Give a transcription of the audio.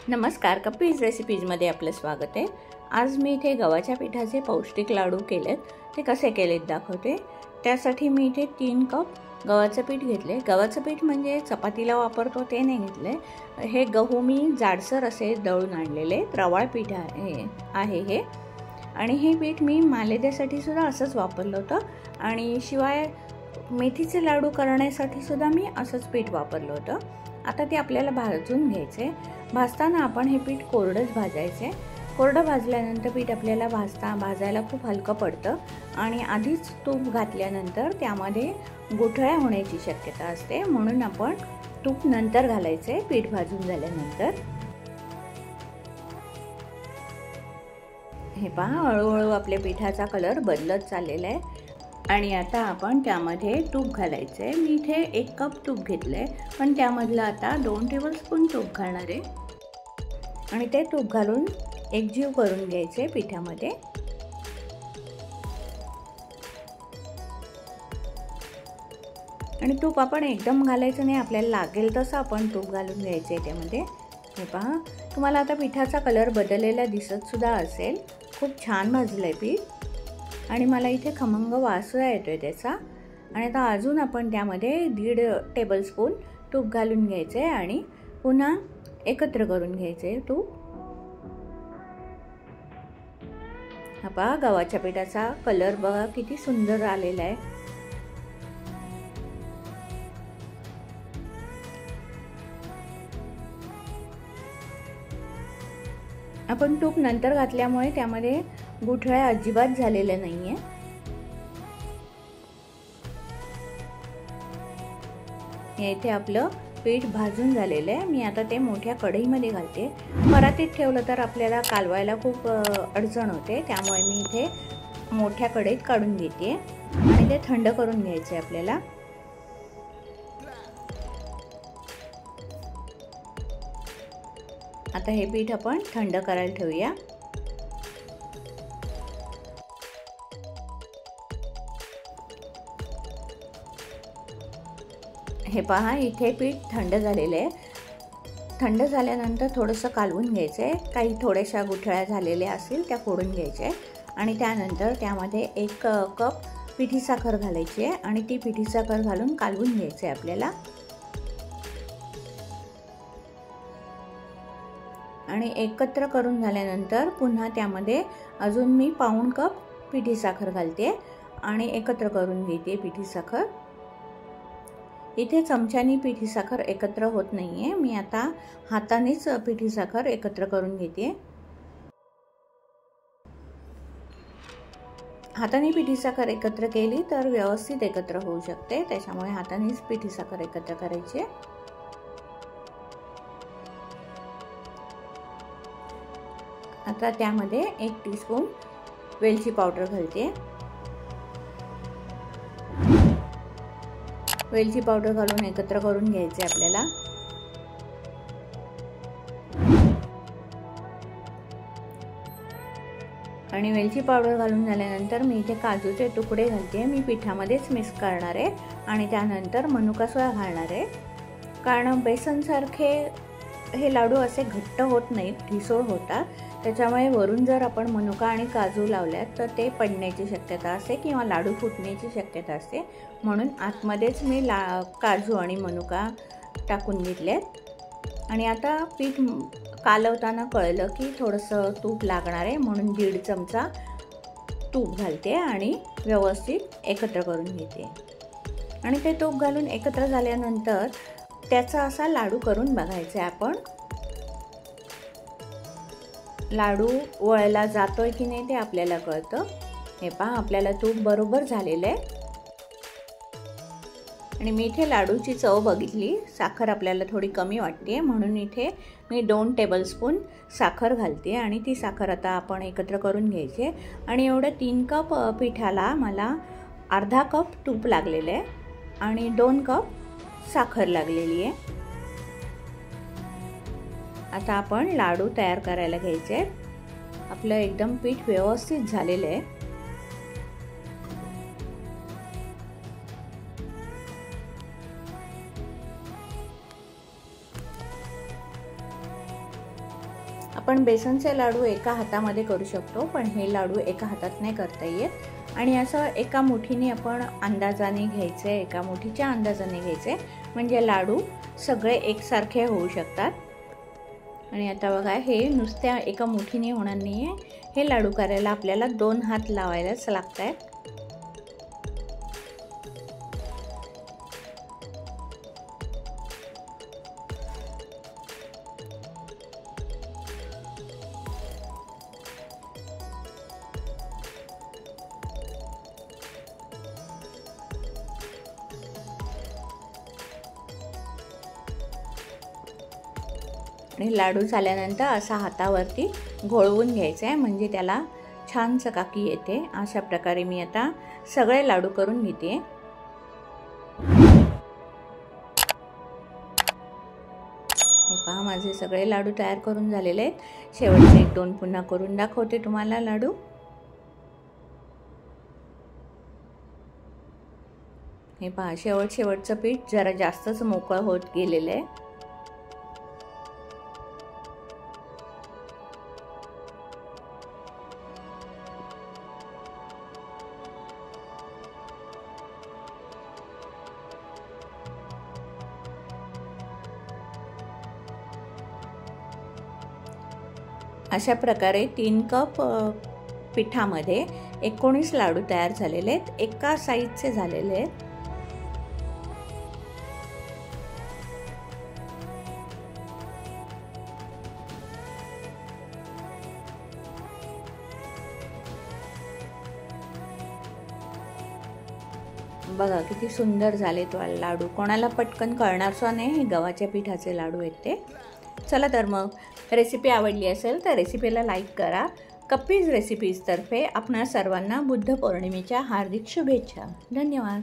नमस्कार, कप्पीज रेसिपीजमध्ये आपलं स्वागत आहे। आज मी इथे गव्हाच्या पिठाचे पौष्टिक लाडू केलेत। ते कसे केलेत दाखवते। त्यासाठी मी इथे 3 कप गव्हाचं पीठ घेतले। गव्हाचं पीठ म्हणजे चपातीला वापरतो ते नाही घेतले। हे गहू मी जाडसर असे दळून आणलेले रवाळ पीठ आहे हे। आणि हे पीठ मी मालेद्यासाठी सुद्धा असंच वापरलं होतं आणि शिवाय मेथीचे लाडू करण्यासाठी सुद्धा मी असंच पीठ वापरलं होतं। आता ते आपल्याला भाजून घ्यायचे। भाजताना आपण हे पीठ कोरडंच भाजायचे। कोरडं भाजल्यानंतर पीठ आपल्याला भाजायला खूप हलकं पडतं आणि आधीच तूप घातल्यानंतर त्यामध्ये गुठळ्या होण्याची शक्यता असते, म्हणून आपण तूप नंतर घालायचे पीठ भाजून झाल्यानंतर। हे पहा, हळूहळू आपल्या पिठाचा कलर बदलत चाललेला आहे आणि आता आपण त्यामध्ये तूप घालायचे। मी इथे 1 कप तूप घेतले, पण त्यामधलं आता 2 टेबलस्पून तूप घालणार आहे आणि ते तूप घालून एकजीव करून घ्यायचे पिठामध्ये। आणि तूप आपण एकदम घालायचं नाही, आपल्याला लागेल तसं आपण तूप घालून घ्यायचे त्यामध्ये। हे पहा, तुम्हाला आता पिठाचा कलर बदललेला दिसत सुद्धा असेल। खूप छान भाजलंय पीठ आणि मला इथे खमंग वास सुद्धा येतोय त्याचा। आणि आता अजून आपण त्यामध्ये 1.5 टेबलस्पून तूप घालून घ्यायचे आणि पुन्हा एकत्र करून घ्यायचे तूप। हा पहा, गव्हाच्या पिठाचा कलर बघा किती सुंदर आलेला आहे। आपण तूप नंतर घातल्यामुळे त्यामध्ये गुठळ्या अजिबात झालेल्या नाहीये। इथे आपलं पीठ भाजून झालेलं आहे। मी आता ते मोठ्या कढईमध्ये घालते। परातीत ठेवलं तर आपल्याला कालवायला खूप अडचण होते, त्यामुळे मी इथे मोठ्या कढईत काढून घेते आणि ते थंड करून घ्यायचे आपल्याला। आता हे पीठ आपण थंड करायला ठेवूया। हे पहा, इथे पीठ थंड झालेले आहे। थंड झाल्यानंतर थोडंसं कालवून घ्यायचे। काही थोड्याशा गुठळ्या झालेल्या असतील त्या फोडून घ्यायचे आणि त्यानंतर त्यामध्ये 1 कप पिठी साखर घालायची आहे आणि ती पिठी साखर घालून कालवून घ्यायचे आपल्याला। आणि एकत्र करून झाल्यानंतर पुन्हा त्यामध्ये अजून मी पाऊण कप पिठी साखर घालते आणि एकत्र करून घेते पिठी साखर। इथे चमच्यानी पिठी साखर एकत्र होत नाहीये, मी आता हातानेच पिठी साखर एकत्र करून घेते। हाताने पिठी साखर एकत्र केली तर व्यवस्थित एकत्र होऊ शकते, त्याच्यामुळे हातानेच पिठी साखर एकत्र करायची। आता त्यामध्ये 1 टीस्पून वेलची पावडर घालते। वेलची पावडर घालून एकत्र करून घ्यायचे आपल्याला। आणि वेलची पावडर घालून झाल्यानंतर मी इथे काजूचे तुकडे घालते। मी पिठामध्येच मिक्स करणार आहे आणि त्यानंतर मनुका सुद्धा घालणार आहे, कारण बेसनसारखे हे लाडू असे घट्ट होत नाहीत, ठिसूळ होतात। त्याच्यामुळे वरून जर आपण मनुका आणि काजू लावल्यात तर ते पडण्याची शक्यता असते किंवा लाडू फुटण्याची शक्यता असते, म्हणून आतमध्येच मी काजू आणि मनुका टाकून घेतलेत। आणि आता पीठ कालवताना कळलं की थोडंसं तूप लागणार आहे, म्हणून 1.5 चमचा तूप घालते आणि व्यवस्थित एकत्र करून घेते। आणि ते तूप घालून एकत्र झाल्यानंतर त्याचा असा लाडू करून बघायचा आपण। लाडू वळला जातोय की नाही ते आपल्याला कळतं। हे पहा, आपल्याला तूप बरोबर झालेलं आहे आणि मी इथे लाडूची चव बघितली, साखर आपल्याला थोडी कमी वाटते, म्हणून इथे मी 2 टेबलस्पून साखर घालते आणि ती साखर आता आपण एकत्र करून घ्यायची। आणि एवढं 3 कप पिठाला मला अर्धा कप तूप लागलेलं आहे आणि 2 कप साखर लागलेली आहे। आता आपण लाडू तयार करायला घ्यायचे। आपलं एकदम पीठ व्यवस्थित झालेलं आहे। आपण बेसनचे लाडू एका हातामध्ये करू शकतो, पण हे लाडू एका हातात नाही करता येत आणि असं एका मुठीने आपण अंदाजाने घ्यायचे, एका मुठीच्या अंदाजाने घ्यायचे म्हणजे लाडू सगळे एकसारखे होऊ शकतात। आणि आता बघा हे नुसत्या एका मुठीने होणार नाही आहे, हे लाडू करायला आपल्याला 2 हात लावायलाच लागतात। आणि लाडू झाल्यानंतर असा हातावरती घोळवून घ्यायचा आहे म्हणजे त्याला छान चकाकी येते। अशा प्रकारे मी आता सगळे लाडू करून घेते। हे पहा माझे सगळे लाडू तयार करून झालेले आहेत। शेवटचे 1-2 पुन्हा करून दाखवते तुम्हाला लाडू। हे पहा शेवटचं पीठ जरा जास्तच मोकळं होत गेलेलं आहे। अशा प्रकारे 3 कप पिठामध्ये 19 लाडू तयार झालेले आहेत, एका साईजचे झालेले आहेत। बघा किती सुंदर झाले तो लाडू, कोणाला पटकन कळणारच नाही हे गव्हाच्या पिठाचे लाडू आहेत ते। चला तर मग रेसिपी आवडली असेल तर रेसिपीला लाईक करा। कप्पीज रेसिपीज तर्फे आपणा सर्वांना बुद्ध पौर्णिमेच्या हार्दिक शुभेच्छा। धन्यवाद।